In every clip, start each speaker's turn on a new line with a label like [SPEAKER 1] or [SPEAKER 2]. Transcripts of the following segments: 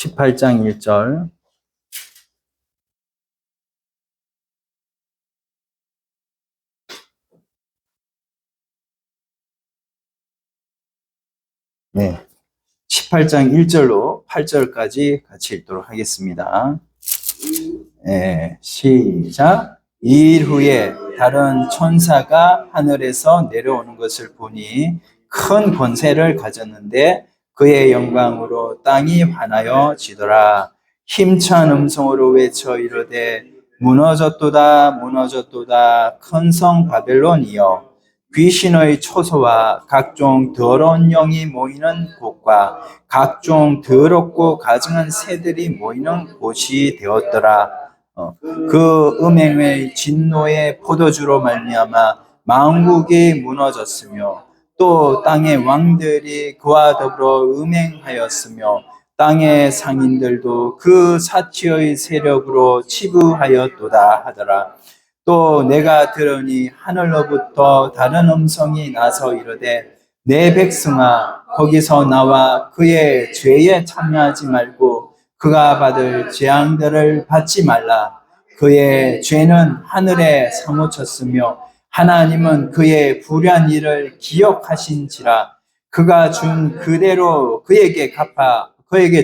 [SPEAKER 1] 18장 1절. 네. 18장 1절로 8절까지 같이 읽도록 하겠습니다. 네, 시작. 이 일 후에 다른 천사가 하늘에서 내려오는 것을 보니 큰 권세를 가졌는데 그의 영광으로 땅이 환하여 지더라. 힘찬 음성으로 외쳐 이르되 무너졌도다 무너졌도다 큰 성 바벨론이여, 귀신의 초소와 각종 더러운 영이 모이는 곳과 각종 더럽고 가증한 새들이 모이는 곳이 되었더라. 그 음행의 진노의 포도주로 말미암아 만국이 무너졌으며 또 땅의 왕들이 그와 더불어 음행하였으며 땅의 상인들도 그 사치의 세력으로 치부하였도다 하더라. 또 내가 들으니 하늘로부터 다른 음성이 나서 이르되 내 백성아 거기서 나와 그의 죄에 참여하지 말고 그가 받을 재앙들을 받지 말라. 그의 죄는 하늘에 사무쳤으며 하나님은 그의 불의한 일을 기억하신지라. 그가 준 그대로 그에게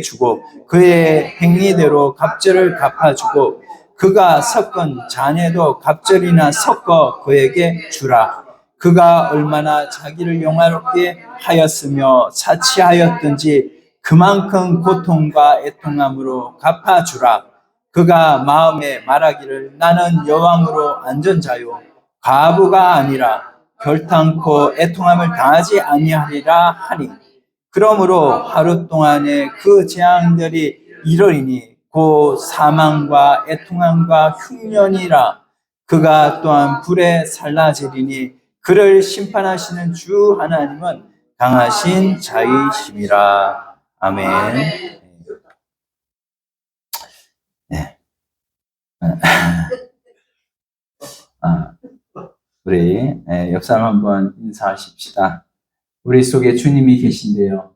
[SPEAKER 1] 주고 그의 행위대로 갑절을 갚아주고 그가 섞은 잔에도 갑절이나 섞어 그에게 주라. 그가 얼마나 자기를 영화롭게 하였으며 사치하였든지 그만큼 고통과 애통함으로 갚아주라. 그가 마음에 말하기를 나는 여왕으로 앉은 자요 과부가 아니라 결탄코 애통함을 당하지 아니하리라 하니, 그러므로 하루 동안에 그 재앙들이 이르리니 곧 사망과 애통함과 흉년이라. 그가 또한 불에 살라지리니 그를 심판하시는 주 하나님은 강하신 자이심이라. 아멘. 네. 우리 옆 사람 한번 인사하십시다. 우리 속에 주님이 계신데요.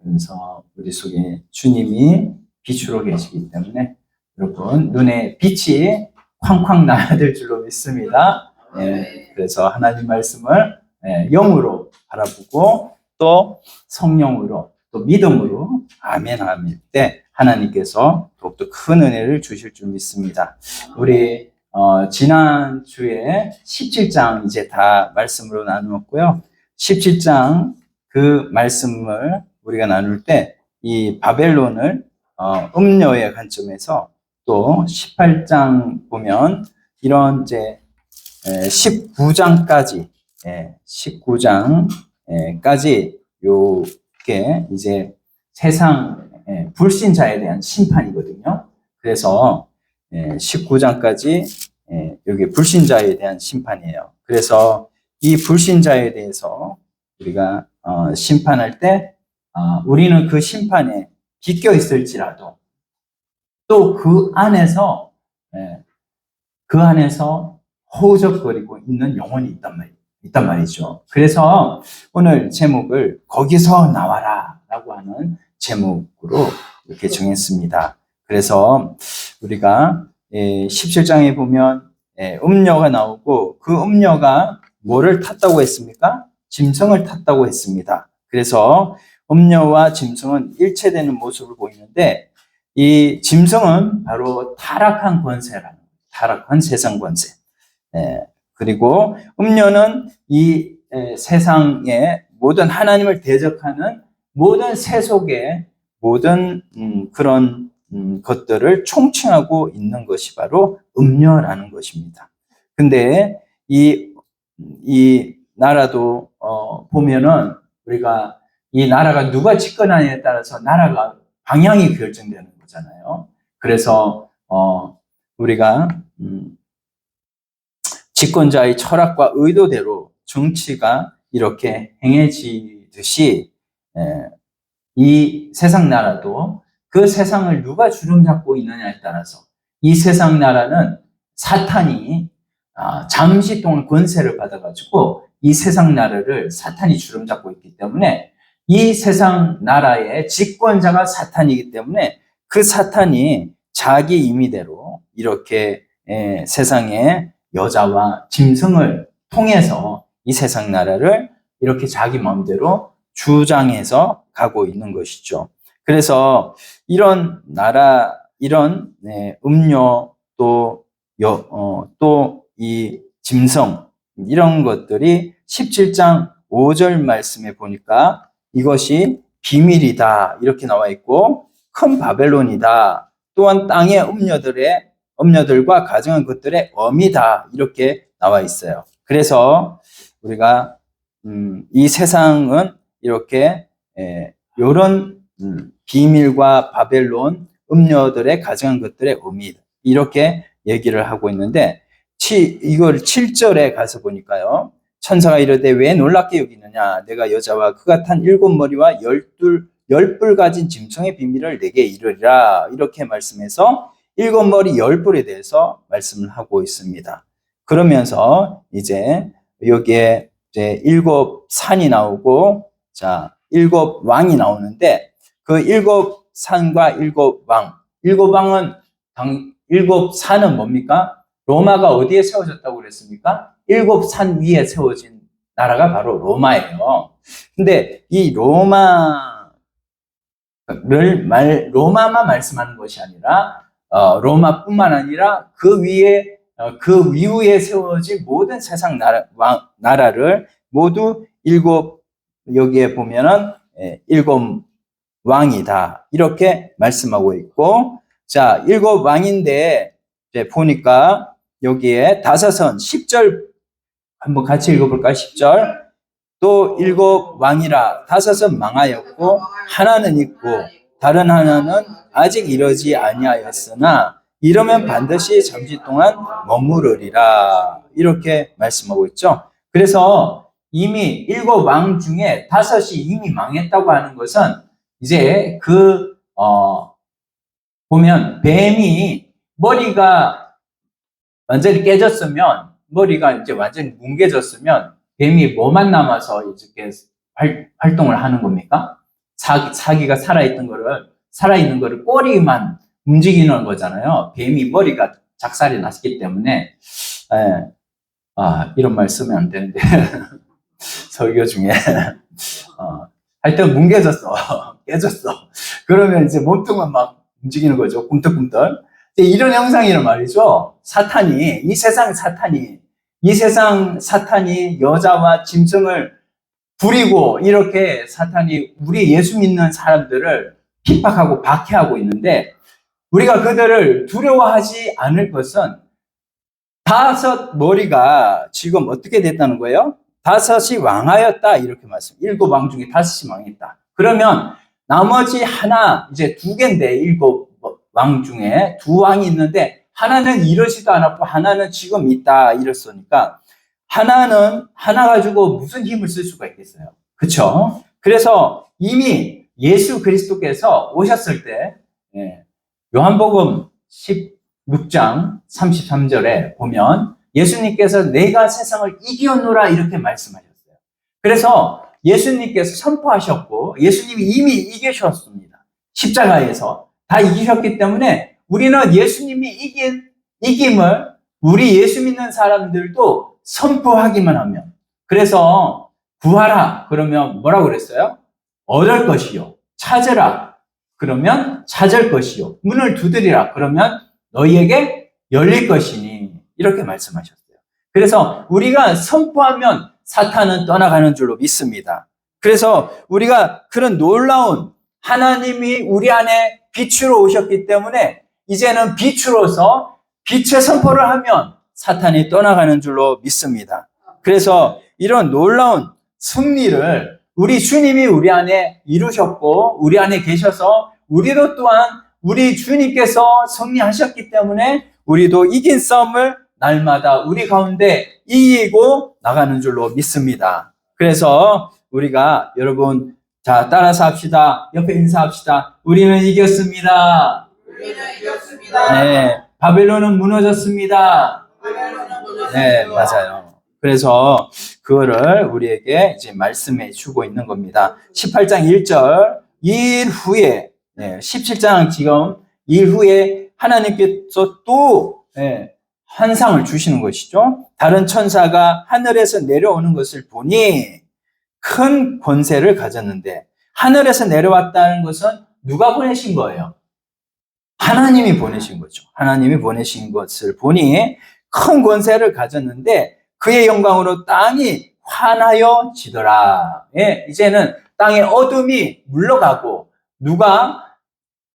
[SPEAKER 1] 그래서 우리 속에 주님이 빛으로 계시기 때문에 여러분 눈에 빛이 쾅쾅 나야 될 줄로 믿습니다. 그래서 하나님 말씀을 영으로 바라보고 또 성령으로 또 믿음으로 아멘 아멘 때 하나님께서 더욱더 큰 은혜를 주실 줄 믿습니다. 우리 지난주에 17장 이제 다 말씀으로 나누었고요. 17장 그 말씀을 우리가 나눌 때 이 바벨론을 음녀의 관점에서 또 18장 보면 이런 이제 19장까지 요게 이제 세상 불신자에 대한 심판이거든요. 그래서 19장까지 여기 불신자에 대한 심판이에요. 그래서 이 불신자에 대해서 우리가 심판할 때 우리는 그 심판에 비껴 있을지라도 또 그 안에서 허우적거리고 있는 영혼이 있단 말이죠. 그래서 오늘 제목을 거기서 나와라 라고 하는 제목으로 이렇게 정했습니다. 그래서 우리가 17장에 보면 음녀가 나오고 그 음녀가 뭐를 탔다고 했습니까? 짐승을 탔다고 했습니다. 그래서 음녀와 짐승은 일체되는 모습을 보이는데 이 짐승은 바로 타락한 세상 권세. 그리고 음녀는 이 세상의 모든 하나님을 대적하는 모든 세속의 모든 그런 것들을 총칭하고 있는 것이 바로 음녀라는 것입니다. 근데 이 나라도 보면은 우리가 이 나라가 누가 집권하느냐에 따라서 나라가 방향이 결정되는 거잖아요. 그래서 우리가 집권자의 철학과 의도대로 정치가 이렇게 행해지듯이 이 세상 나라도 그 세상을 누가 주름잡고 있느냐에 따라서 이 세상 나라는 사탄이 잠시 동안 권세를 받아가지고 이 세상 나라를 사탄이 주름잡고 있기 때문에 이 세상 나라의 집권자가 사탄이기 때문에 그 사탄이 자기 임의대로 이렇게 세상의 여자와 짐승을 통해서 이 세상 나라를 이렇게 자기 마음대로 주장해서 가고 있는 것이죠. 그래서 이런 나라, 이런 음료 또 이 짐승 이런 것들이 17장 5절 말씀에 보니까 이것이 비밀이다 이렇게 나와 있고 큰 바벨론이다. 또한 땅의 음녀들과 가증한 것들의 엄이다 이렇게 나와 있어요. 그래서 우리가 이 세상은 이렇게 이런 비밀과 바벨론 음녀들의 가증한 것들의 엄이다 이렇게 얘기를 하고 있는데 이걸 7절에 가서 보니까요. 천사가 이르되 왜 놀랍게 여기느냐 내가 여자와 그가 탄 7머리와 10뿔 가진 짐승의 비밀을 내게 이르리라 이렇게 말씀해서 7머리 10뿔에 대해서 말씀을 하고 있습니다. 그러면서 이제 여기에 이제 7산이 나오고 자 7왕이 나오는데 그 7산과 7왕 7왕은 7산은 뭡니까? 로마가 어디에 세워졌다고 그랬습니까? 7산 위에 세워진 나라가 바로 로마예요. 근데 이 로마만 말씀하는 것이 아니라 로마뿐만 아니라 그 위에 그 이후에 세워진 모든 세상 나라를 모두 여기에 보면은 7왕이다 이렇게 말씀하고 있고 자 7왕인데 이제 보니까 여기에 다섯은 10절 한번 같이 읽어볼까요? 10절 또 7왕이라 다섯은 망하였고 하나는 있고 다른 하나는 아직 이르지 아니하였으나 이러면 반드시 잠시 동안 머무르리라 이렇게 말씀하고 있죠. 그래서 이미 7왕 중에 5이 이미 망했다고 하는 것은 이제 보면 뱀이 머리가 완전히 깨졌으면 머리가 이제 완전히 뭉개졌으면 뱀이 뭐만 남아서 이렇게 활동을 하는 겁니까? 사기가 살아있는 거를 꼬리만 움직이는 거잖아요. 뱀이 머리가 작살이 났기 때문에 이런 말 쓰면 안 되는데 설교 중에 하여튼 뭉개졌어 깨졌어 그러면 이제 몸통만 막 움직이는 거죠. 꿈틀꿈틀 이런 형상이란 말이죠. 이 세상 사탄이 여자와 짐승을 부리고 이렇게 사탄이 우리 예수 믿는 사람들을 핍박하고 박해하고 있는데 우리가 그들을 두려워하지 않을 것은 5머리가 지금 어떻게 됐다는 거예요? 5이 왕하였다 이렇게 말씀. 7왕 중에 5이 왕했다. 그러면 나머지 하나 이제 2개인데 7왕 중에 2왕이 있는데 하나는 이러지도 않았고 하나는 지금 있다 이랬으니까 하나 가지고 무슨 힘을 쓸 수가 있겠어요? 그렇죠? 그래서 이미 예수 그리스도께서 오셨을 때 요한복음 16장 33절에 보면 예수님께서 내가 세상을 이기었노라 이렇게 말씀하셨어요. 그래서 예수님께서 선포하셨고 예수님이 이미 이기셨습니다. 십자가에서 다 이기셨기 때문에 우리는 예수님이 이김을 우리 예수 믿는 사람들도 선포하기만 하면 그래서 구하라 그러면 뭐라고 그랬어요? 얻을 것이요 찾으라 그러면 찾을 것이요 문을 두드리라 그러면 너희에게 열릴 것이니 이렇게 말씀하셨어요. 그래서 우리가 선포하면 사탄은 떠나가는 줄로 믿습니다. 그래서 우리가 그런 놀라운 하나님이 우리 안에 빛으로 오셨기 때문에 이제는 빛으로서 빛의 선포를 하면 사탄이 떠나가는 줄로 믿습니다. 그래서 이런 놀라운 승리를 우리 주님이 우리 안에 이루셨고 우리 안에 계셔서 우리도 또한 우리 주님께서 승리하셨기 때문에 우리도 이긴 싸움을 날마다 우리 가운데 이기고 나가는 줄로 믿습니다. 그래서 우리가 여러분 자 따라서 합시다. 옆에 인사합시다. 우리는 이겼습니다. 네, 바벨론은 무너졌습니다. 네, 맞아요. 그래서 그거를 우리에게 이제 말씀해 주고 있는 겁니다. 18장 1절, 일 후에, 17장 지금 일 후에 하나님께서 또 환상을 주시는 것이죠. 다른 천사가 하늘에서 내려오는 것을 보니 큰 권세를 가졌는데, 하늘에서 내려왔다는 것은 누가 보내신 거예요? 하나님이 보내신 거죠. 하나님이 보내신 것을 보니 큰 권세를 가졌는데 그의 영광으로 땅이 환하여지더라. 이제는 땅의 어둠이 물러가고,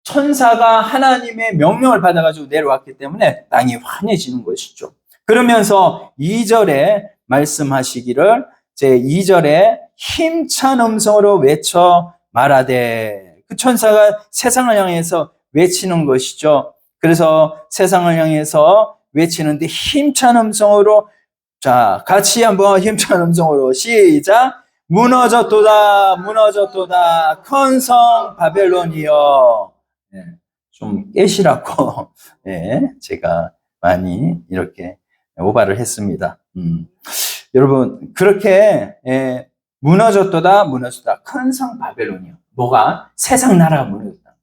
[SPEAKER 1] 천사가 하나님의 명령을 받아가지고 내려왔기 때문에 땅이 환해지는 것이죠. 그러면서 2절에 말씀하시기를, 제 2절에 힘찬 음성으로 외쳐 말하되, 그 천사가 세상을 향해서 외치는 것이죠. 그래서 세상을 향해서 외치는데 힘찬 음성으로, 자, 같이 한번 힘찬 음성으로 시작. 무너졌도다, 무너졌도다, 큰 성 바벨론이여. 좀 깨시라고 제가 많이 이렇게 오바를 했습니다. 여러분, 그렇게 무너졌도다, 무너졌다, 큰 성 바벨론이요. 뭐가? 세상 나라가 무너졌다.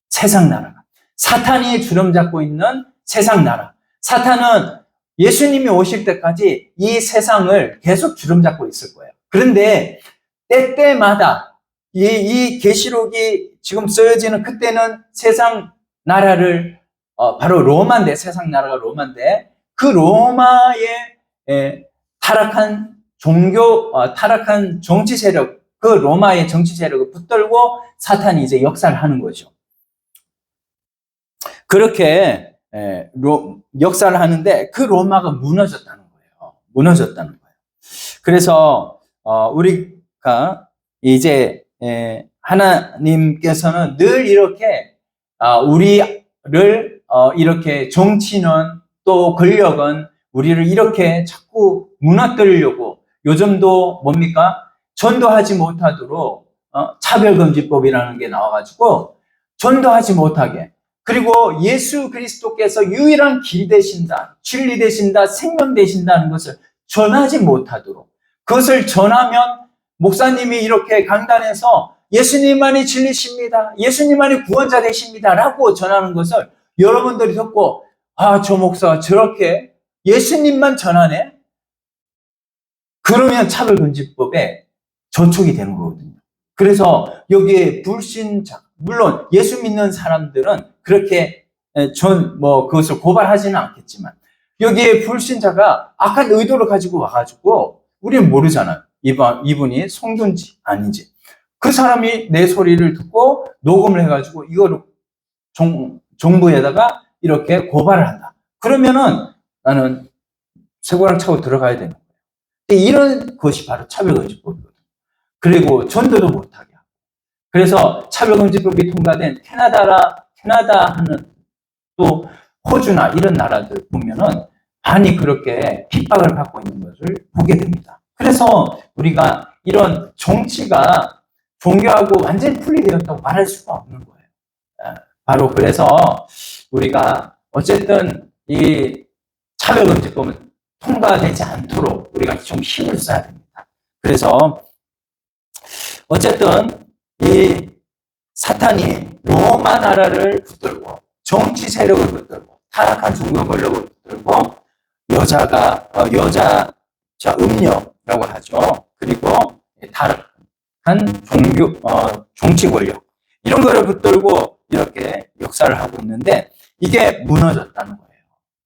[SPEAKER 1] 세상 나라가. 사탄이 주름 잡고 있는 세상 나라. 사탄은 예수님이 오실 때까지 이 세상을 계속 주름 잡고 있을 거예요. 그런데 때때마다 이 계시록이 지금 쓰여지는 그때는 세상 나라를, 바로 로마인데, 세상 나라가 로마인데, 그 로마의 타락한 타락한 정치 세력, 그 로마의 정치 세력을 붙들고 사탄이 이제 역사를 하는 거죠. 그렇게 역사를 하는데 그 로마가 무너졌다는 거예요. 무너졌다는 거예요. 그래서 우리가 이제 하나님께서는 늘 이렇게 우리를 이렇게 정치는, 또 권력은 우리를 이렇게 자꾸 무너뜨리려고, 요즘도 뭡니까? 전도하지 못하도록 차별금지법이라는 게 나와가지고 전도하지 못하게, 그리고 예수 그리스도께서 유일한 길 되신다, 진리 되신다, 생명 되신다는 것을 전하지 못하도록, 그것을 전하면 목사님이 이렇게 강단에서 예수님만이 진리십니다, 예수님만이 구원자 되십니다 라고 전하는 것을 여러분들이 듣고, 아, 저 목사가 저렇게 예수님만 전하네? 그러면 차별금지법에 저촉이 되는 거거든요. 그래서 여기에 불신자, 물론 예수 믿는 사람들은 그렇게 그것을 고발하지는 않겠지만, 여기에 불신자가 악한 의도를 가지고 와가지고 우리는 모르잖아요. 이분이 성도인지 아닌지. 그 사람이 내 소리를 듣고 녹음을 해가지고 이거를 정부에다가 이렇게 고발을 한다. 그러면은 나는 쇠고랑 차고 들어가야 되는 거예요. 이런 것이 바로 차별금지법이거든요. 그리고 전도도 못하게 하고. 그래서 차별금지법이 통과된 캐나다 하는, 또 호주나 이런 나라들 보면은 많이 그렇게 핍박을 받고 있는 것을 보게 됩니다. 그래서 우리가 이런 정치가 종교하고 완전히 분리되었다고 말할 수가 없는 거예요. 바로 그래서 우리가 어쨌든 이 차별금지법은 통과되지 않도록 우리가 좀 힘을 써야 됩니다. 그래서 어쨌든 이 사탄이 로마 나라를 붙들고, 정치 세력을 붙들고, 타락한 종교 권력을 붙들고, 음녀라고 하죠. 그리고 타락한 정치 권력, 이런 거를 붙들고 이렇게 역사를 하고 있는데 이게 무너졌다는 거예요.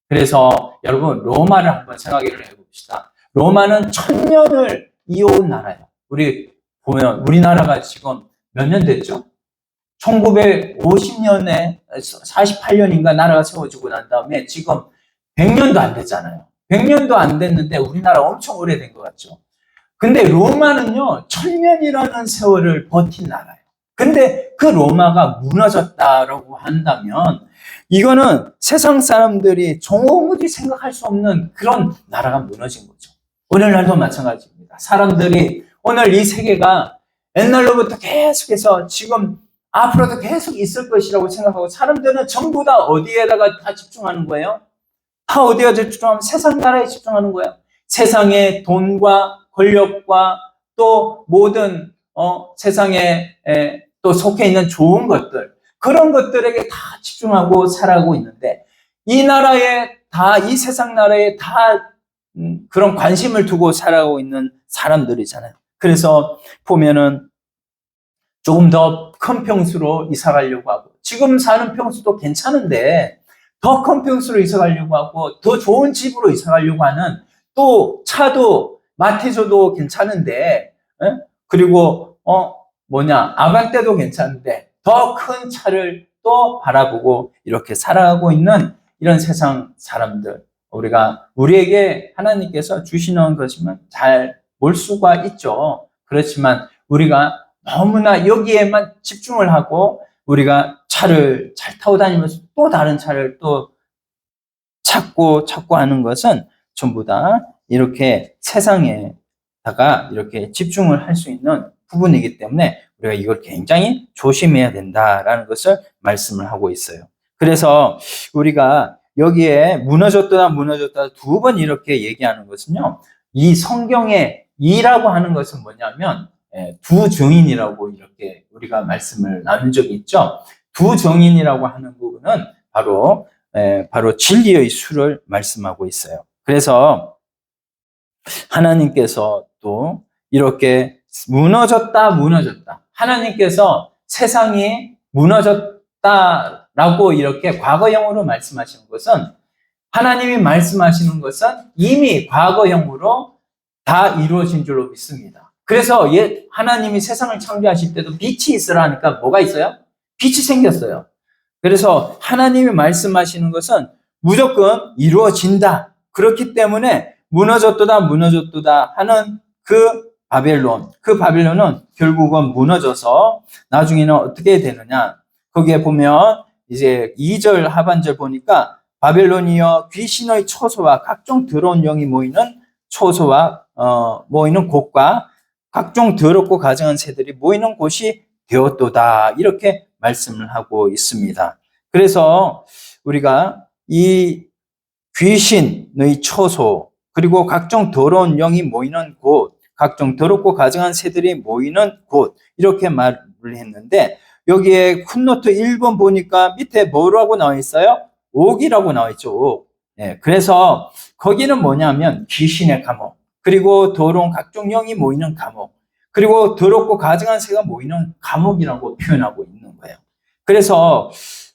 [SPEAKER 1] 그래서 여러분, 로마를 한번 생각을 해봅시다. 로마는 1000년을 이어온 나라예요. 우리 보면 우리나라가 지금 몇 년 됐죠? 1950년에 48년인가 나라가 세워지고 난 다음에 지금 100년도 안 됐잖아요. 100년도 안 됐는데 우리나라 엄청 오래된 것 같죠? 근데 로마는요, 1000년이라는 세월을 버틴 나라예요. 근데 그 로마가 무너졌다라고 한다면 이거는 세상 사람들이 도무지 생각할 수 없는 그런 나라가 무너진 거죠. 오늘날도 마찬가지입니다. 사람들이 오늘 이 세계가 옛날로부터 계속해서 지금 앞으로도 계속 있을 것이라고 생각하고, 사람들은 전부 다 어디에다가 다 집중하는 거예요? 다 어디에 집중하면 세상 나라에 집중하는 거예요. 세상의 돈과 권력과 또 모든 세상에 또 속해 있는 좋은 것들, 그런 것들에게 다 집중하고 살아가고 있는데, 이 나라에 다, 이 세상 나라에 다 그런 관심을 두고 살아가고 있는 사람들이잖아요. 그래서 보면은 조금 더 큰 평수로 이사 가려고 하고, 지금 사는 평수도 괜찮은데 더 큰 평수로 이사 가려고 하고, 더 좋은 집으로 이사 가려고 하는, 또 차도 마티즈도 괜찮은데, 그리고 아반떼도 괜찮은데 더 큰 차를 또 바라보고 이렇게 살아가고 있는 이런 세상 사람들, 우리에게 하나님께서 주시는 것이면 잘 볼 수가 있죠. 그렇지만 우리가 너무나 여기에만 집중을 하고, 우리가 차를 잘 타고 다니면서 또 다른 차를 또 찾고 하는 것은 전부 다 이렇게 세상에다가 이렇게 집중을 할 수 있는 부분이기 때문에 우리가 이걸 굉장히 조심해야 된다라는 것을 말씀을 하고 있어요. 그래서 우리가 여기에 무너졌다 두 번 이렇게 얘기하는 것은요, 이 성경의 이라고 하는 것은 뭐냐면 두 증인이라고 이렇게 우리가 말씀을 나눈 적이 있죠. 두 증인이라고 하는 부분은 바로 진리의 수를 말씀하고 있어요. 그래서 하나님께서 또 이렇게 무너졌다. 하나님께서 세상이 무너졌다라고 이렇게 과거형으로 말씀하시는 것은, 하나님이 말씀하시는 것은 이미 과거형으로 다 이루어진 줄로 믿습니다. 그래서 하나님이 세상을 창조하실 때도 빛이 있으라 하니까 뭐가 있어요? 빛이 생겼어요. 그래서 하나님이 말씀하시는 것은 무조건 이루어진다. 그렇기 때문에 무너졌도다 하는 그 바벨론은 결국은 무너져서 나중에는 어떻게 되느냐. 거기에 보면 이제 2절 하반절 보니까, 바벨론이여 귀신의 초소와 각종 더러운 영이 모이는 초소와 모이는 곳과 각종 더럽고 가증한 새들이 모이는 곳이 되었도다. 이렇게 말씀을 하고 있습니다. 그래서 우리가 이 귀신의 초소, 그리고 각종 더러운 영이 모이는 곳, 각종 더럽고 가증한 새들이 모이는 곳, 이렇게 말을 했는데, 여기에 풋노트 1번 보니까 밑에 뭐라고 나와 있어요? 옥이라고 나와 있죠. 옥. 그래서 거기는 뭐냐면 귀신의 감옥, 그리고 더러운 각종 영이 모이는 감옥, 그리고 더럽고 가증한 새가 모이는 감옥이라고 표현하고 있는 거예요. 그래서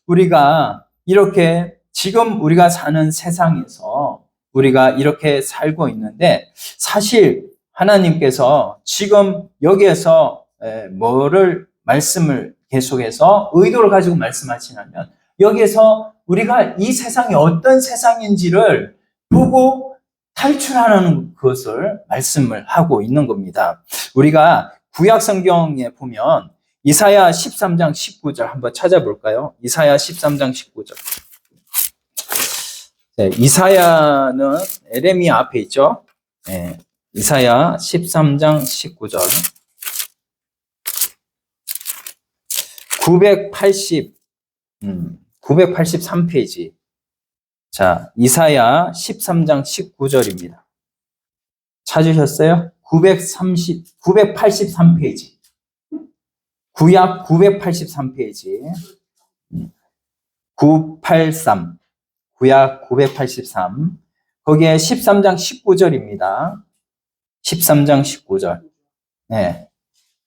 [SPEAKER 1] 우리가 이렇게 지금 우리가 사는 세상에서 우리가 이렇게 살고 있는데, 사실 하나님께서 지금 여기에서 뭐를 말씀을 계속해서 의도를 가지고 말씀하시냐면, 여기에서 우리가 이 세상이 어떤 세상인지를 보고 탈출하는 것을 말씀을 하고 있는 겁니다. 우리가 구약 성경에 보면 이사야 13장 19절 한번 찾아볼까요? 이사야 13장 19절. 이사야는 에레미야 앞에 있죠. 이사야 13장 19절. 983페이지. 자, 이사야 13장 19절입니다. 찾으셨어요? 983페이지. 구약 983페이지. 983. 구약 983. 거기에 13장 19절입니다. 13장 19절. 네.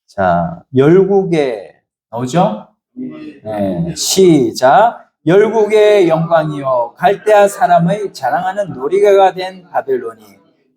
[SPEAKER 1] 자, 열국에 나오죠? 네. 시작. 열국의 영광이요 갈대아 사람의 자랑하는 놀이개가 된 바벨론이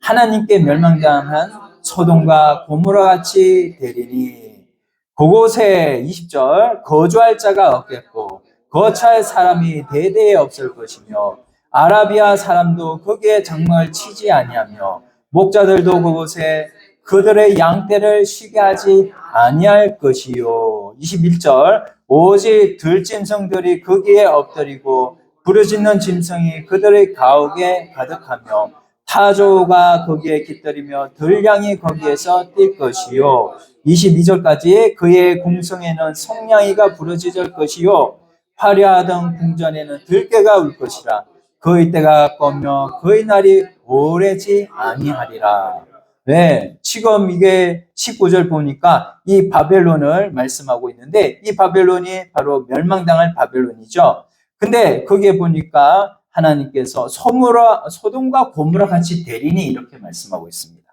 [SPEAKER 1] 하나님께 멸망당한 소돔과 고모라 같이 되리니, 그곳에 20절 거주할 자가 없겠고 거처할 사람이 대대에 없을 것이며, 아라비아 사람도 거기에 장막을 치지 아니하며 목자들도 그곳에 그들의 양떼를 쉬게 하지 아니할 것이요. 21절 오직 들짐승들이 거기에 엎드리고 부르짖는 짐승이 그들의 가옥에 가득하며 타조가 거기에 깃들이며 들량이 거기에서 뛸 것이요. 22절까지 그의 궁성에는 송량이가 부르짖을 것이요 화려하던 궁전에는 들깨가 울 것이라. 그의 때가 가까우며 그의 날이 오래지 아니하리라. 네, 지금 이게 19절 보니까 이 바벨론을 말씀하고 있는데 이 바벨론이 바로 멸망당할 바벨론이죠. 근데 거기에 보니까 하나님께서 소돔과 고모라 같이 되리니 이렇게 말씀하고 있습니다.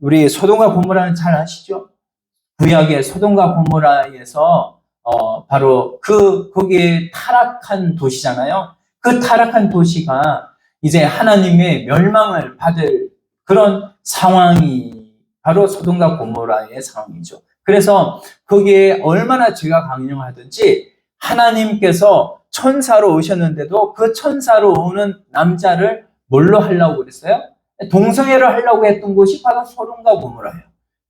[SPEAKER 1] 우리 소돔과 고모라는 잘 아시죠? 구약의 소돔과 고모라에서 바로 거기에 타락한 도시잖아요. 그 타락한 도시가 이제 하나님의 멸망을 받을 그런 상황이 바로 소돔과 고모라의 상황이죠. 그래서 거기에 얼마나 죄가 강력하든지 하나님께서 천사로 오셨는데도 그 천사로 오는 남자를 뭘로 하려고 그랬어요? 동성애를 하려고 했던 곳이 바로 소돔과 고모라예요.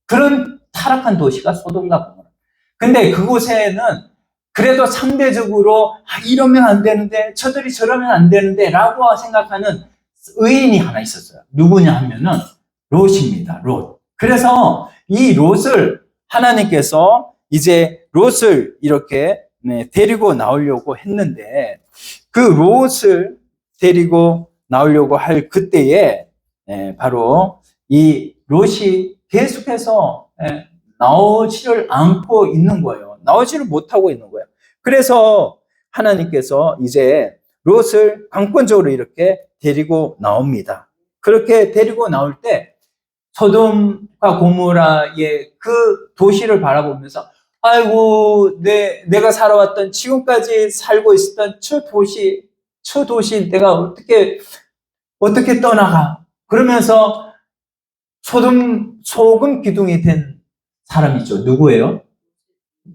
[SPEAKER 1] 그런 타락한 도시가 소돔과 고모라. 근데 그곳에는 그래도 상대적으로 이러면 안 되는데 저들이 저러면 안 되는데 라고 생각하는 의인이 하나 있었어요. 누구냐 하면은 롯입니다. 롯. 그래서 이 롯을 하나님께서 이제 롯을 이렇게 데리고 나오려고 했는데 그 롯을 데리고 나오려고 할 그때에 바로 이 롯이 계속해서 나오지를 않고 있는 거예요. 나오지를 못하고 있는 거예요. 그래서 하나님께서 이제 롯을 강권적으로 이렇게 데리고 나옵니다. 그렇게 데리고 나올 때 소돔과 고모라의 그 도시를 바라보면서 아이고 내가 살아왔던 지금까지 살고 있었던 저 도시 내가 어떻게 떠나가? 그러면서 소금 기둥이 된 사람이죠. 누구예요?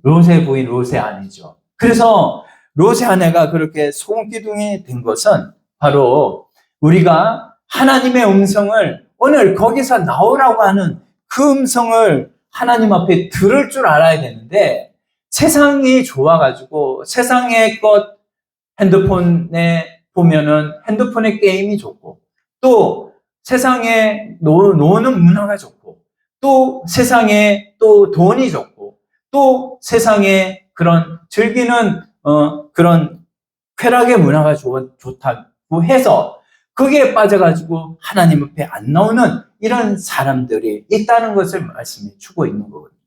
[SPEAKER 1] 롯의 부인 롯의 아내죠. 그래서 롯의 아내가 그렇게 소금 기둥이 된 것은 바로 우리가 하나님의 음성을 오늘 거기서 나오라고 하는 그 음성을 하나님 앞에 들을 줄 알아야 되는데 세상이 좋아가지고 세상의 것 핸드폰에 보면은 핸드폰의 게임이 좋고 또 세상에 노는 문화가 좋고 또 세상에 또 돈이 좋고 또 세상에 그런 즐기는 그런 쾌락의 문화가 좋다고 해서 거기에 빠져가지고 하나님 앞에 안 나오는 이런 사람들이 있다는 것을 말씀해 주고 있는 거거든요.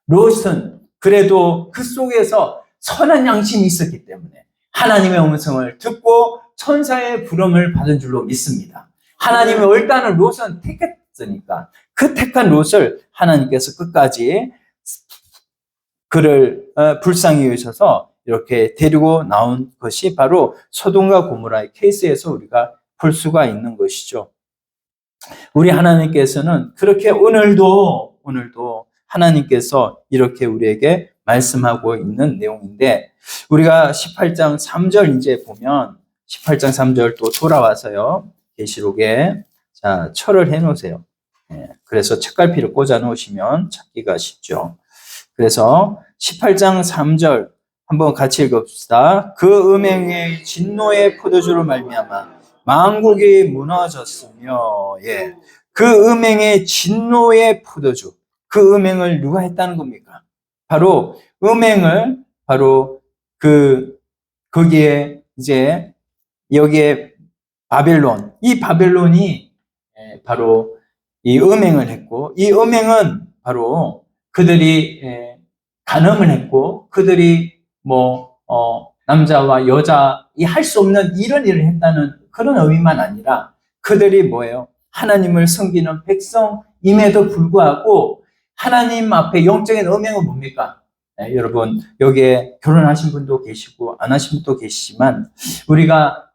[SPEAKER 1] 롯은 그래도 그 속에서 선한 양심이 있었기 때문에 하나님의 음성을 듣고 천사의 부름을 받은 줄로 믿습니다. 하나님의 일단은 롯은 택했으니까 그 택한 롯을 하나님께서 끝까지 그를 불쌍히 여기셔서 이렇게 데리고 나온 것이 바로 소돔과 고모라의 케이스에서 우리가 볼 수가 있는 것이죠. 우리 하나님께서는 그렇게 오늘도 하나님께서 이렇게 우리에게 말씀하고 있는 내용인데 우리가 18장 3절 이제 보면 18장 3절 또 돌아와서요. 계시록에 자 철을 해놓으세요. 그래서 책갈피를 꽂아 놓으시면 찾기가 쉽죠. 그래서 18장 3절 한번 같이 읽읍시다. 그 음행의 진노의 포도주로 말미암아 만국이 무너졌으며 그 음행의 진노의 포도주 그 음행을 누가 했다는 겁니까? 바로 음행을 바로 거기에 이제 여기에 바벨론 이 바벨론이 바로 이 음행을 했고 이 음행은 바로 그들이 간음을 했고 그들이 남자와 여자이 할 수 없는 이런 일을 했다는 그런 의미만 아니라 그들이 뭐예요? 하나님을 섬기는 백성임에도 불구하고 하나님 앞에 영적인 음행은 뭡니까? 여러분 여기에 결혼하신 분도 계시고 안 하신 분도 계시지만 우리가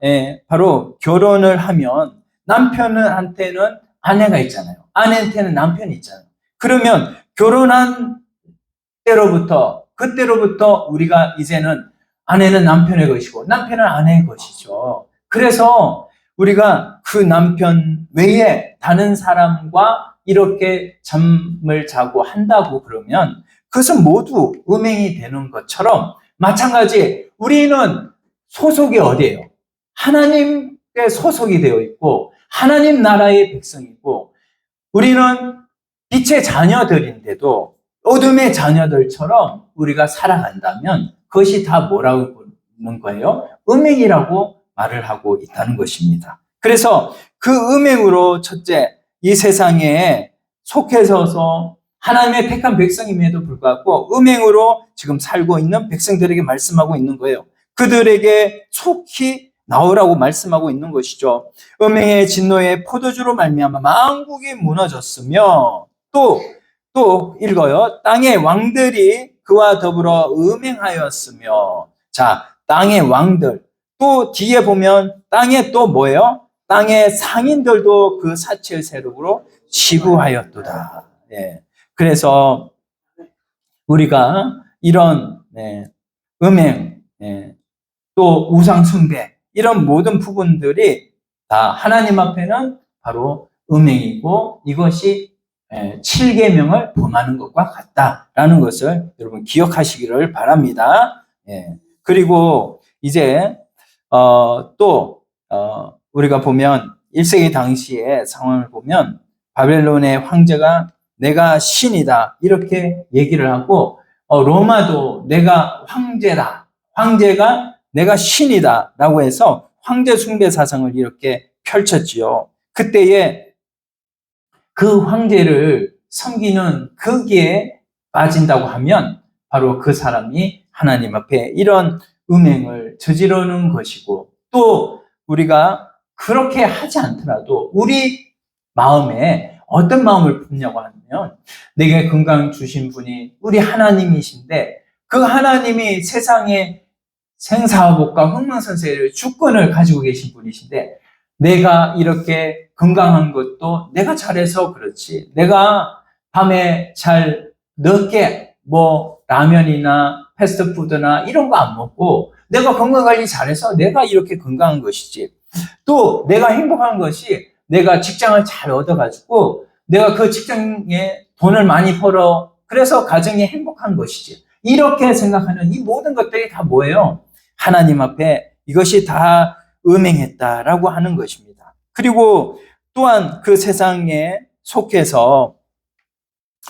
[SPEAKER 1] 바로 결혼을 하면 남편한테는 아내가 있잖아요. 아내한테는 남편이 있잖아요. 그러면 결혼한 그때로부터 우리가 이제는 아내는 남편의 것이고 남편은 아내의 것이죠. 그래서 우리가 그 남편 외에 다른 사람과 이렇게 잠을 자고 한다고 그러면 그것은 모두 음행이 되는 것처럼 마찬가지 우리는 소속이 어디예요? 하나님께 소속이 되어 있고 하나님 나라의 백성이고 우리는 빛의 자녀들인데도 어둠의 자녀들처럼 우리가 살아간다면 그것이 다 뭐라고 부르는 거예요? 음행이라고 말을 하고 있다는 것입니다. 그래서 그 음행으로 첫째, 이 세상에 속해서서 하나님의 택한 백성임에도 불구하고 음행으로 지금 살고 있는 백성들에게 말씀하고 있는 거예요. 그들에게 속히 나오라고 말씀하고 있는 것이죠. 음행의 진노의 포도주로 말미암아 만국이 무너졌으며 또 읽어요. 땅의 왕들이 그와 더불어 음행하였으며. 자, 땅의 왕들. 또 뒤에 보면 땅에 또 뭐예요? 땅의 상인들도 그 사체의 세력으로 치부하였도다. 예. 그래서 우리가 이런 음행, 또 우상 숭배 이런 모든 부분들이 다 하나님 앞에는 바로 음행이고 이것이 7계명을 범하는 것과 같다라는 것을 여러분 기억하시기를 바랍니다. 그리고 이제 또 우리가 보면 1세기 당시의 상황을 보면 바벨론의 황제가 내가 신이다 이렇게 얘기를 하고 로마도 내가 황제다, 황제가 내가 신이다 라고 해서 황제 숭배 사상을 이렇게 펼쳤지요. 그때에 그 황제를 섬기는 거기에 빠진다고 하면 바로 그 사람이 하나님 앞에 이런 음행을 저지르는 것이고, 또 우리가 그렇게 하지 않더라도 우리 마음에 어떤 마음을 품냐고 하면, 내게 건강 주신 분이 우리 하나님이신데 그 하나님이 세상에 생사화복과 흥망성쇠의 주권을 가지고 계신 분이신데 내가 이렇게 건강한 것도 내가 잘해서 그렇지, 내가 밤에 잘 늦게 라면이나 패스트푸드나 이런 거 안 먹고 내가 건강관리 잘해서 내가 이렇게 건강한 것이지, 또 내가 행복한 것이 내가 직장을 잘 얻어가지고 내가 그 직장에 돈을 많이 벌어 그래서 가정이 행복한 것이지, 이렇게 생각하는 이 모든 것들이 다 뭐예요? 하나님 앞에 이것이 다 음행했다라고 하는 것입니다. 그리고 또한 그 세상에 속해서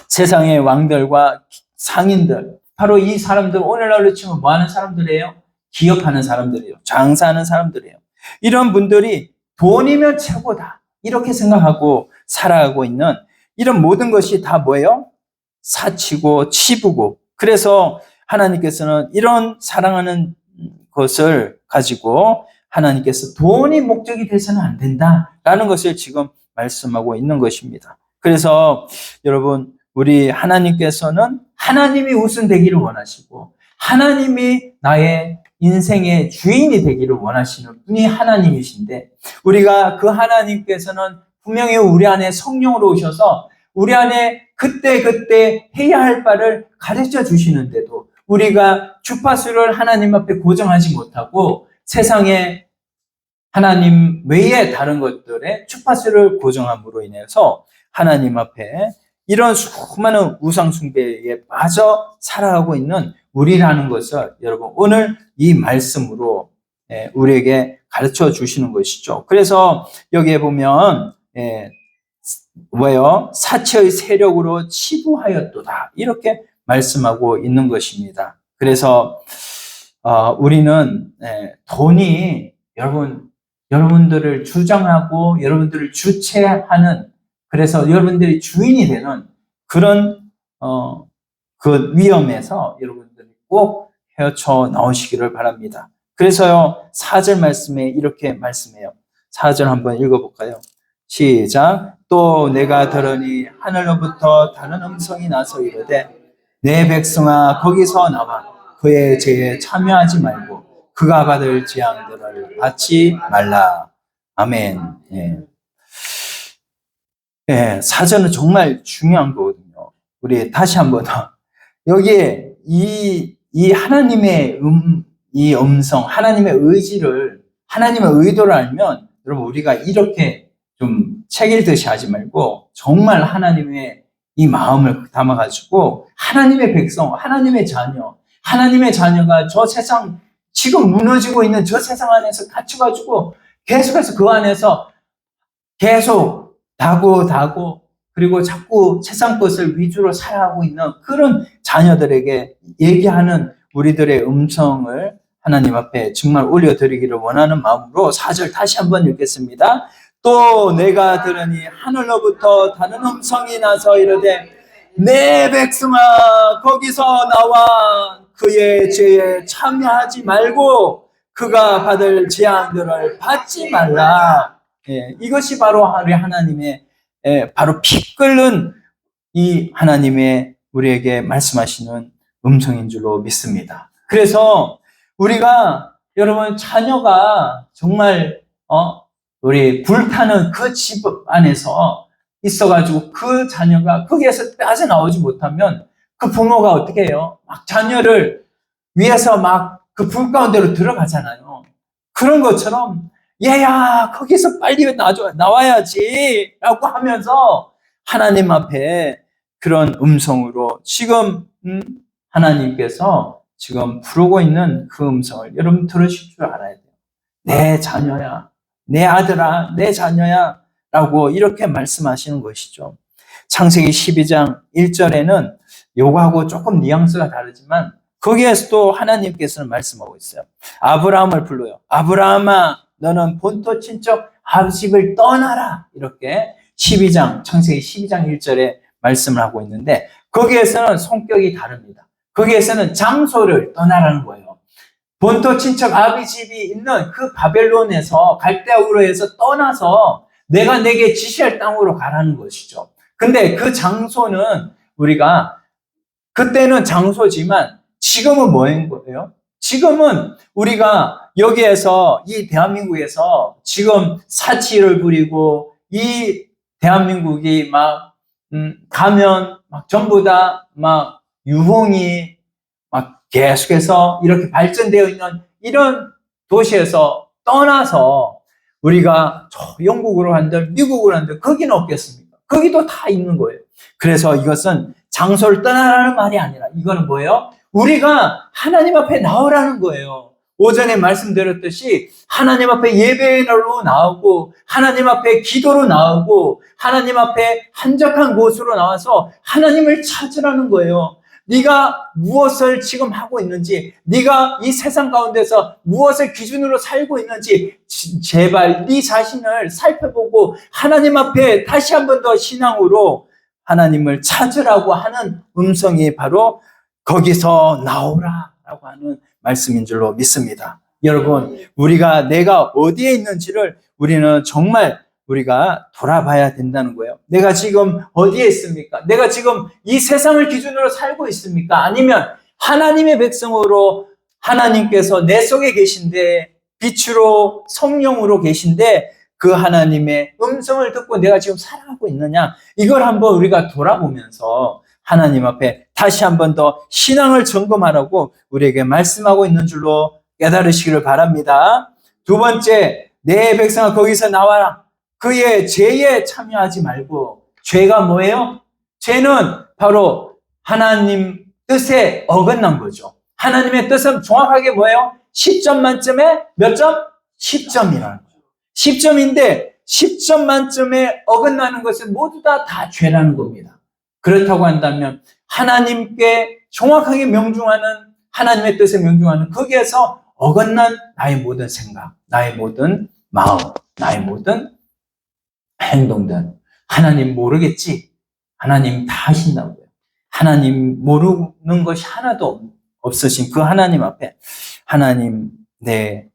[SPEAKER 1] 세상의 왕들과 상인들, 바로 이 사람들 오늘날로 치면 뭐 하는 사람들이에요? 기업하는 사람들이에요. 장사하는 사람들이에요. 이런 분들이 돈이면 최고다 이렇게 생각하고 살아가고 있는 이런 모든 것이 다 뭐예요? 사치고 치부고, 그래서 하나님께서는 이런 사랑하는 것을 가지고 하나님께서 돈이 목적이 돼서는 안 된다라는 것을 지금 말씀하고 있는 것입니다. 그래서 여러분, 우리 하나님께서는 하나님이 우선되기를 원하시고 하나님이 나의 인생의 주인이 되기를 원하시는 분이 하나님이신데, 우리가 그 하나님께서는 분명히 우리 안에 성령으로 오셔서 우리 안에 그때 해야 할 바를 가르쳐 주시는데도 우리가 주파수를 하나님 앞에 고정하지 못하고 세상에 하나님 외에 다른 것들에 주파수를 고정함으로 인해서 하나님 앞에 이런 수많은 우상 숭배에 빠져 살아가고 있는 우리라는 것을 여러분 오늘 이 말씀으로 우리에게 가르쳐 주시는 것이죠. 그래서 여기에 보면 뭐예요? 사체의 세력으로 치부하였도다 이렇게 말씀하고 있는 것입니다. 그래서 우리는 돈이 여러분들을 주장하고 여러분들을 주체하는, 그래서 여러분들이 주인이 되는 그런 그 위험에서 여러분들이 꼭 헤어쳐 나오시기를 바랍니다. 그래서요 4절 말씀에 이렇게 말씀해요. 4절 한번 읽어볼까요? 시작. 또 내가 들으니 하늘로부터 다른 음성이 나서 이르되 내 백성아 거기서 나와 그의 죄에 참여하지 말고 그가 받을 재앙들을 받지 말라. 아멘. 사전은 정말 중요한 거거든요. 우리 다시 한번 더 여기에 이 하나님의 이 음성, 하나님의 의지를, 하나님의 의도를 알면 여러분 우리가 이렇게 좀 책 읽듯이 하지 말고 정말 하나님의 이 마음을 담아가지고 하나님의 백성, 하나님의 자녀, 하나님의 자녀가 저 세상 지금 무너지고 있는 저 세상 안에서 갇혀가지고 계속해서 그 안에서 계속 다고 그리고 자꾸 세상 것을 위주로 살아가고 있는 그런 자녀들에게 얘기하는 우리들의 음성을 하나님 앞에 정말 올려드리기를 원하는 마음으로 4절 다시 한번 읽겠습니다. 또 내가 들으니 하늘로부터 다른 음성이 나서 이르되 내 백성아 거기서 나와 그의 죄에 참여하지 말고 그가 받을 재앙들을 받지 말라. 이것이 바로 우리 하나님의 바로 피 끓는 이 하나님의 우리에게 말씀하시는 음성인 줄로 믿습니다. 그래서 우리가 여러분 자녀가 정말 우리 불타는 그 집 안에서 있어가지고 그 자녀가 거기에서 빠져나오지 못하면 그 부모가 어떻게 해요? 막 자녀를 위해서 막 그 불 가운데로 들어가잖아요. 그런 것처럼 얘야 거기서 빨리 나와야지 라고 하면서 하나님 앞에 그런 음성으로 지금 하나님께서 지금 부르고 있는 그 음성을 여러분 들으실 줄 알아야 돼요. 내 자녀야, 내 아들아, 내 자녀야 라고 이렇게 말씀하시는 것이죠. 창세기 12장 1절에는 요거하고 조금 뉘앙스가 다르지만 거기에서도 하나님께서는 말씀하고 있어요. 아브라함을 불러요. 아브라함아 너는 본토 친척 아버지를 떠나라. 이렇게 창세기 12장 1절에 말씀을 하고 있는데 거기에서는 성격이 다릅니다. 거기에서는 장소를 떠나라는 거예요. 본토 친척 아비 집이 있는 그 바벨론에서 갈대아 우르에서 떠나서 내가 내게 지시할 땅으로 가라는 것이죠. 근데 그 장소는 우리가 그때는 장소지만 지금은 뭐인 거예요? 지금은 우리가 여기에서 이 대한민국에서 지금 사치를 부리고 이 대한민국이 막 가면 막 전부 다 막 유흥이 막 계속해서 이렇게 발전되어 있는 이런 도시에서 떠나서 우리가 저 영국으로 한들 미국으로 한들 거기는 없겠습니까? 거기도 다 있는 거예요. 그래서 이것은 장소를 떠나라는 말이 아니라 이거는 뭐예요? 우리가 하나님 앞에 나오라는 거예요. 오전에 말씀드렸듯이 하나님 앞에 예배로 나오고 하나님 앞에 기도로 나오고 하나님 앞에 한적한 곳으로 나와서 하나님을 찾으라는 거예요. 네가 무엇을 지금 하고 있는지, 네가 이 세상 가운데서 무엇을 기준으로 살고 있는지 제발 네 자신을 살펴보고 하나님 앞에 다시 한 번 더 신앙으로 하나님을 찾으라고 하는 음성이 바로 거기서 나오라라고 하는 말씀인 줄로 믿습니다. 여러분, 우리가 내가 어디에 있는지를 우리는 정말 우리가 돌아봐야 된다는 거예요. 내가 지금 어디에 있습니까? 내가 지금 이 세상을 기준으로 살고 있습니까? 아니면 하나님의 백성으로 하나님께서 내 속에 계신데 빛으로 성령으로 계신데 그 하나님의 음성을 듣고 내가 지금 살아가고 있느냐? 이걸 한번 우리가 돌아보면서 하나님 앞에 다시 한번 더 신앙을 점검하라고 우리에게 말씀하고 있는 줄로 깨달으시기를 바랍니다. 두 번째, 내 백성아 거기서 나와라. 그의 죄에 참여하지 말고, 죄가 뭐예요? 죄는 바로 하나님 뜻에 어긋난 거죠. 하나님의 뜻은 정확하게 뭐예요? 10점 만점에 몇 점? 10점이라는 거예요. 10점인데 10점 만점에 어긋나는 것은 모두 다 죄라는 겁니다. 그렇다고 한다면 하나님께 정확하게 명중하는 하나님의 뜻에 명중하는 거기에서 어긋난 나의 모든 생각, 나의 모든 마음, 나의 모든 행동들 하나님 모르겠지? 하나님 다 하신다고요. 하나님 모르는 것이 하나도 없으신 그 하나님 앞에 하나님 내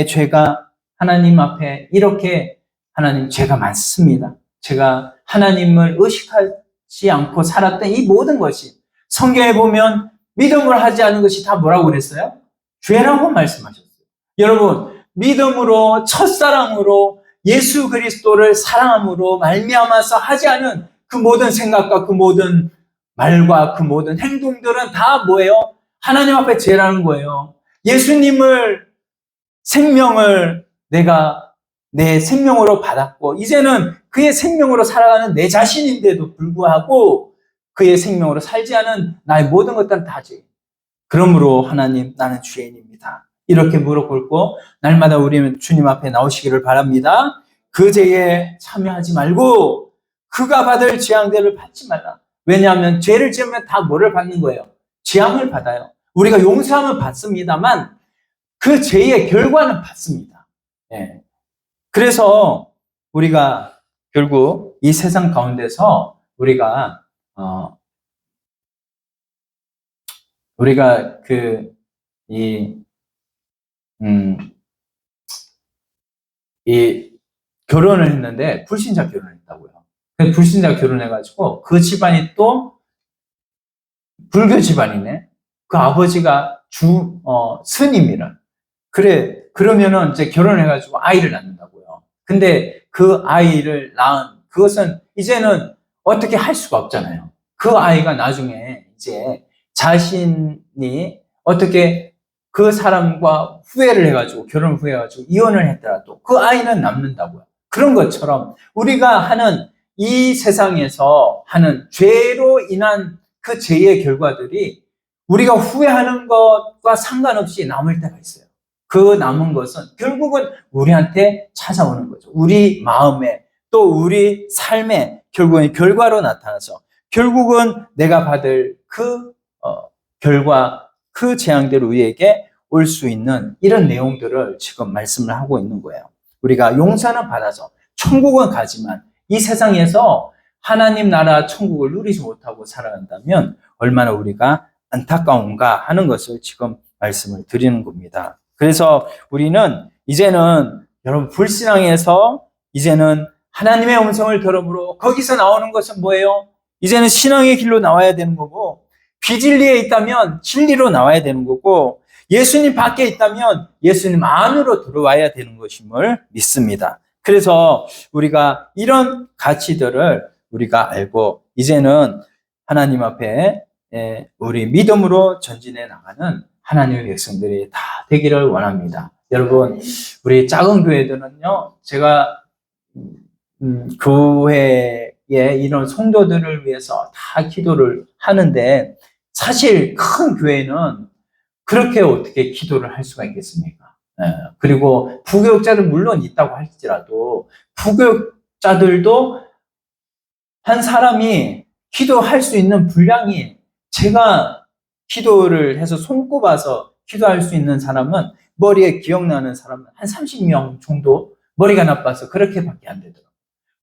[SPEAKER 1] 죄가 하나님 앞에 이렇게 하나님 죄가 많습니다. 제가 하나님을 의식하지 않고 살았던 이 모든 것이 성경에 보면 믿음을 하지 않은 것이 다 뭐라고 그랬어요? 죄라고 말씀하셨어요. 여러분, 믿음으로 첫사랑으로 예수 그리스도를 사랑함으로 말미암아서 하지 않은 그 모든 생각과 그 모든 말과 그 모든 행동들은 다 뭐예요? 하나님 앞에 죄라는 거예요. 예수님을 생명을 내가 내 생명으로 받았고 이제는 그의 생명으로 살아가는 내 자신인데도 불구하고 그의 생명으로 살지 않은 나의 모든 것들은 다 죄. 그러므로 하나님 나는 죄인입니다. 이렇게 무릎 꿇고 날마다 우리는 주님 앞에 나오시기를 바랍니다. 그 죄에 참여하지 말고 그가 받을 재앙들을 받지 말라. 왜냐하면 죄를 지으면 다 뭐를 받는 거예요? 재앙을 받아요. 우리가 용서하면 받습니다만 그 죄의 결과는 받습니다. 예. 그래서 우리가 결국 이 세상 가운데서 우리가 결혼을 했는데 불신자 결혼을 했다고요. 불신자 결혼해가지고 그 집안이 또 불교 집안이네. 그 아버지가 스님이라. 그러면은 이제 결혼해가지고 아이를 낳는다고요. 근데 그 아이를 낳은 그것은 이제는 어떻게 할 수가 없잖아요. 그 아이가 나중에 이제 자신이 어떻게 그 사람과 후회를 해가지고 결혼 후회해가지고 이혼을 했더라도 그 아이는 남는다고요. 그런 것처럼 우리가 하는 이 세상에서 하는 죄로 인한 그 죄의 결과들이 우리가 후회하는 것과 상관없이 남을 때가 있어요. 그 남은 것은 결국은 우리한테 찾아오는 거죠. 우리 마음에 또 우리 삶에 결국은 결과로 나타나서 결국은 내가 받을 그 결과, 그 재앙대로 우리에게 올 수 있는 이런 내용들을 지금 말씀을 하고 있는 거예요. 우리가 용서는 받아서 천국은 가지만 이 세상에서 하나님 나라 천국을 누리지 못하고 살아간다면 얼마나 우리가 안타까운가 하는 것을 지금 말씀을 드리는 겁니다. 그래서 우리는 이제는 여러분 불신앙에서 이제는 하나님의 음성을 들음으로 거기서 나오는 것은 뭐예요? 이제는 신앙의 길로 나와야 되는 거고 비진리에 있다면 진리로 나와야 되는 거고 예수님 밖에 있다면 예수님 안으로 들어와야 되는 것임을 믿습니다. 그래서 우리가 이런 가치들을 우리가 알고 이제는 하나님 앞에 우리 믿음으로 전진해 나가는 하나님의 백성들이 다 되기를 원합니다. 여러분, 우리 작은 교회들은요, 제가 교회의 이런 성도들을 위해서 다 기도를 하는데 사실 큰 교회는 그렇게 어떻게 기도를 할 수가 있겠습니까? 그리고 부교육자들 물론 있다고 할지라도 부교육자들도 한 사람이 기도할 수 있는 분량이 제가 기도를 해서 손꼽아서 기도할 수 있는 사람은 머리에 기억나는 사람은 한 30명 정도 머리가 나빠서 그렇게밖에 안 되더라고요.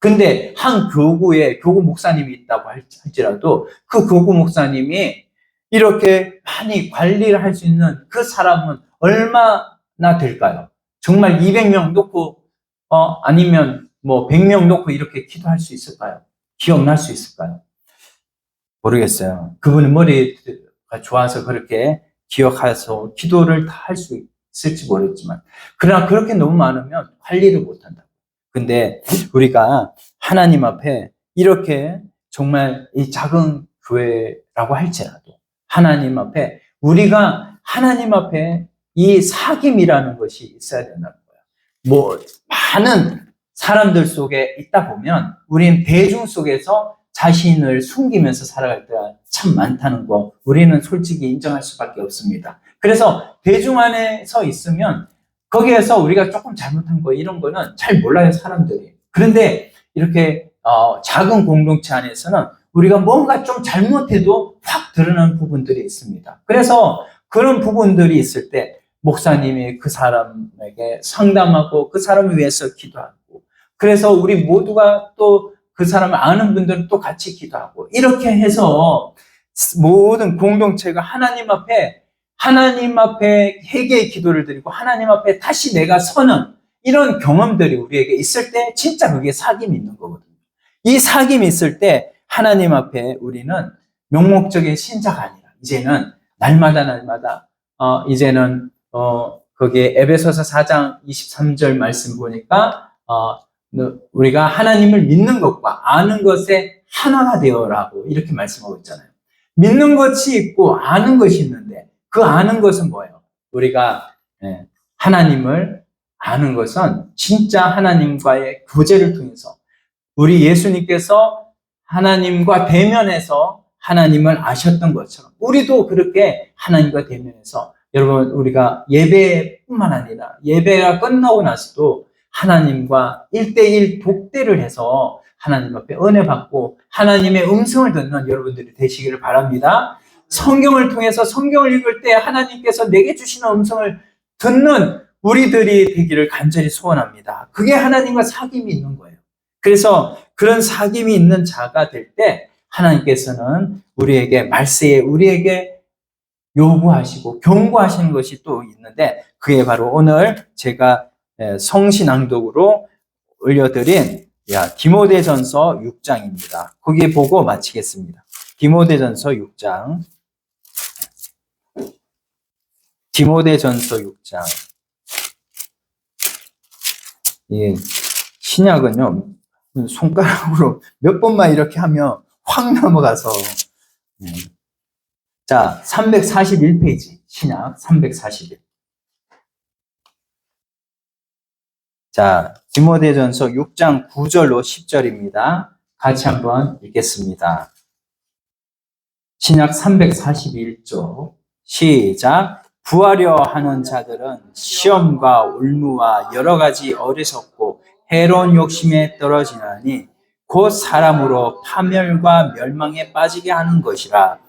[SPEAKER 1] 근데 한 교구에 교구 목사님이 있다고 할지라도 그 교구 목사님이 이렇게 많이 관리를 할 수 있는 그 사람은 얼마나 될까요? 정말 200명 놓고 아니면 뭐 100명 놓고 이렇게 기도할 수 있을까요? 기억날 수 있을까요? 모르겠어요. 그분은 머리가 좋아서 그렇게 기억해서 기도를 다 할 수 있을지 모르겠지만 그러나 그렇게 너무 많으면 관리를 못한다. 근데 우리가 하나님 앞에 이렇게 정말 이 작은 교회라고 할지라도 하나님 앞에 우리가 하나님 앞에 이 사귐이라는 것이 있어야 된다는 거예요. 뭐 많은 사람들 속에 있다 보면 우리는 대중 속에서 자신을 숨기면서 살아갈 때가 참 많다는 거 우리는 솔직히 인정할 수밖에 없습니다. 그래서 대중 안에서 있으면 거기에서 우리가 조금 잘못한 거 이런 거는 잘 몰라요, 사람들이. 그런데 이렇게 작은 공동체 안에서는 우리가 뭔가 좀 잘못해도 확 드러나는 부분들이 있습니다. 그래서 그런 부분들이 있을 때 목사님이 그 사람에게 상담하고 그 사람을 위해서 기도하고 그래서 우리 모두가 또 그 사람을 아는 분들은 또 같이 기도하고 이렇게 해서 모든 공동체가 하나님 앞에 회개의 기도를 드리고 하나님 앞에 다시 내가 서는 이런 경험들이 우리에게 있을 때 진짜 그게 사귐이 있는 거거든요. 이 사귐이 있을 때 하나님 앞에 우리는 명목적인 신자가 아니라 이제는 날마다 이제는 거기에 에베소서 4장 23절 말씀 보니까 우리가 하나님을 믿는 것과 아는 것에 하나가 되어라고 이렇게 말씀하고 있잖아요. 믿는 것이 있고 아는 것이 있는데 그 아는 것은 뭐예요? 우리가 하나님을 아는 것은 진짜 하나님과의 교제를 통해서 우리 예수님께서 하나님과 대면해서 하나님을 아셨던 것처럼 우리도 그렇게 하나님과 대면해서 여러분 우리가 예배뿐만 아니라 예배가 끝나고 나서도 하나님과 1대1 독대를 해서 하나님 앞에 은혜 받고 하나님의 음성을 듣는 여러분들이 되시기를 바랍니다. 성경을 통해서 성경을 읽을 때 하나님께서 내게 주시는 음성을 듣는 우리들이 되기를 간절히 소원합니다. 그게 하나님과 사귐이 있는 거예요. 그래서 그런 사귐이 있는 자가 될 때 하나님께서는 우리에게 말세에 우리에게 요구하시고 경고하시는 것이 또 있는데, 그게 바로 오늘 제가 성신앙독으로 올려드린 디모데전서 6장입니다. 거기 보고 마치겠습니다. 디모데전서 6장. 디모데전서 6장. 예, 신약은요, 손가락으로 몇 번만 이렇게 하면 확 넘어가서. 자, 341페이지. 신약 341. 자, 디모데전서 6장 9절로 10절입니다. 같이 한번 읽겠습니다. 신약 341쪽. 시작. 부하려 하는 자들은 시험과 올무와 여러 가지 어리석고 해로운 욕심에 떨어지나니 곧 사람으로 파멸과 멸망에 빠지게 하는 것이라.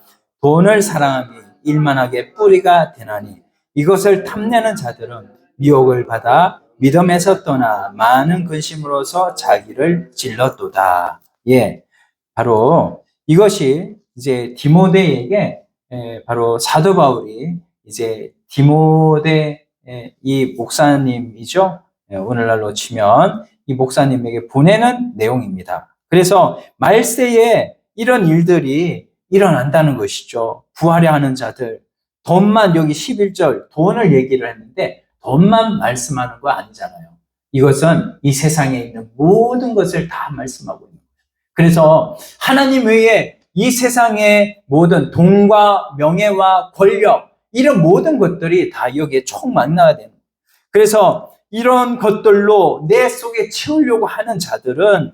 [SPEAKER 1] 돈을 사랑함이 일만하게 뿌리가 되나니 이것을 탐내는 자들은 미혹을 받아 믿음에서 떠나 많은 근심으로서 자기를 찔렀도다. 예, 바로 이것이 이제 디모데에게 바로 사도 바울이 이제 디모데 이 목사님이죠. 오늘날로 치면 이 목사님에게 보내는 내용입니다. 그래서 말세에 이런 일들이 일어난다는 것이죠. 부하려 하는 자들, 돈만, 여기 11절 돈을 얘기를 했는데 돈만 말씀하는 거 아니잖아요. 이것은 이 세상에 있는 모든 것을 다 말씀하고 있는 거예요. 그래서 하나님 외에 이 세상의 모든 돈과 명예와 권력, 이런 모든 것들이 다 여기에 총 만나야 되는 거예요. 그래서 이런 것들로 내 속에 채우려고 하는 자들은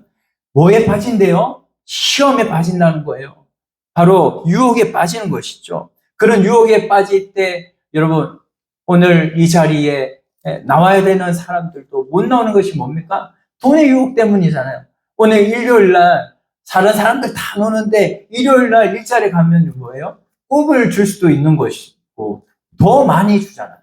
[SPEAKER 1] 뭐에 빠진대요? 시험에 빠진다는 거예요. 바로 유혹에 빠지는 것이죠. 그런 유혹에 빠질 때 여러분, 오늘 이 자리에 나와야 되는 사람들도 못 나오는 것이 뭡니까? 돈의 유혹 때문이잖아요. 오늘 일요일 날 다른 사람들 다 노는데 일요일 날 일자리 가면 뭐예요? 꼽을 줄 수도 있는 것이고 더 많이 주잖아요.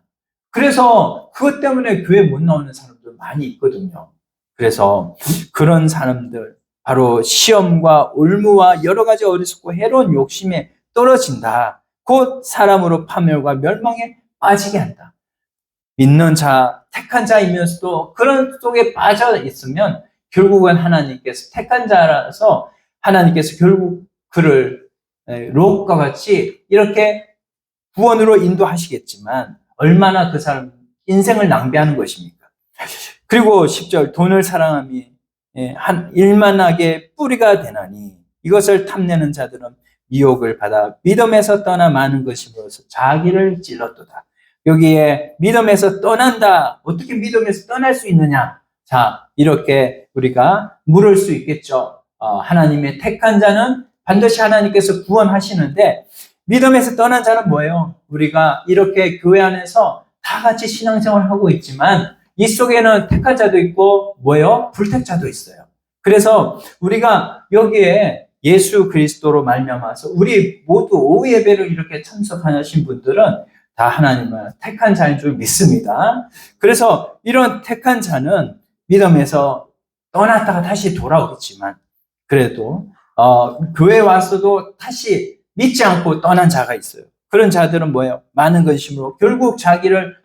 [SPEAKER 1] 그래서 그것 때문에 교회 못 나오는 사람들 많이 있거든요. 그래서 그런 사람들, 바로 시험과 올무와 여러 가지 어리석고 해로운 욕심에 떨어진다. 곧 사람으로 파멸과 멸망에 빠지게 한다. 믿는 자, 택한 자이면서도 그런 속에 빠져 있으면 결국은 하나님께서 택한 자라서 하나님께서 결국 그를 롯과 같이 이렇게 구원으로 인도하시겠지만 얼마나 그 사람 인생을 낭비하는 것입니까? 그리고 10절 돈을 사랑함이 한 일만하게 뿌리가 되나니 이것을 탐내는 자들은 미혹을 받아 믿음에서 떠나 많은 것이므로서 자기를 찔렀도다. 여기에 믿음에서 떠난다. 어떻게 믿음에서 떠날 수 있느냐? 자, 이렇게 우리가 물을 수 있겠죠. 하나님의 택한 자는 반드시 하나님께서 구원하시는데 믿음에서 떠난 자는 뭐예요? 우리가 이렇게 교회 안에서 다 같이 신앙생활을 하고 있지만 이 속에는 택한 자도 있고 뭐예요? 불택자도 있어요. 그래서 우리가 여기에 예수 그리스도로 말미암아서 우리 모두 오후 예배를 이렇게 참석하신 분들은 다 하나님을 택한 자인 줄 믿습니다. 그래서 이런 택한 자는 믿음에서 떠났다가 다시 돌아오겠지만 그래도 교회에 와서도 다시 믿지 않고 떠난 자가 있어요. 그런 자들은 뭐예요? 많은 근심으로 결국 자기를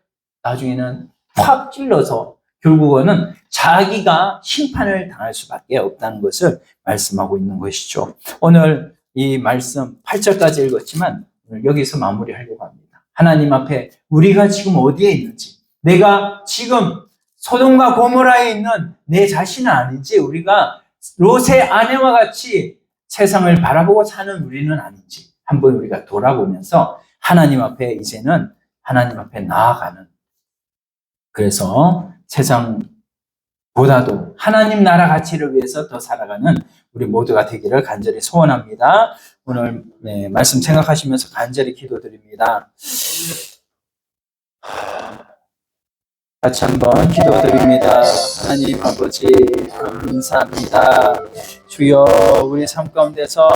[SPEAKER 1] 나중에는 확 찔러서 결국은 자기가 심판을 당할 수밖에 없다는 것을 말씀하고 있는 것이죠. 오늘 이 말씀 8절까지 읽었지만 오늘 여기서 마무리하려고 합니다. 하나님 앞에 우리가 지금 어디에 있는지, 내가 지금 소돔과 고모라에 있는 내 자신은 아닌지, 우리가 롯의 아내와 같이 세상을 바라보고 사는 우리는 아닌지 한번 우리가 돌아보면서 하나님 앞에 이제는 하나님 앞에 나아가는, 그래서 세상보다도 하나님 나라 가치를 위해서 더 살아가는 우리 모두가 되기를 간절히 소원합니다. 오늘 말씀 생각하시면서 간절히 기도드립니다. 같이 한번 기도드립니다. 하나님 아버지 감사합니다. 주여, 우리 삶 가운데서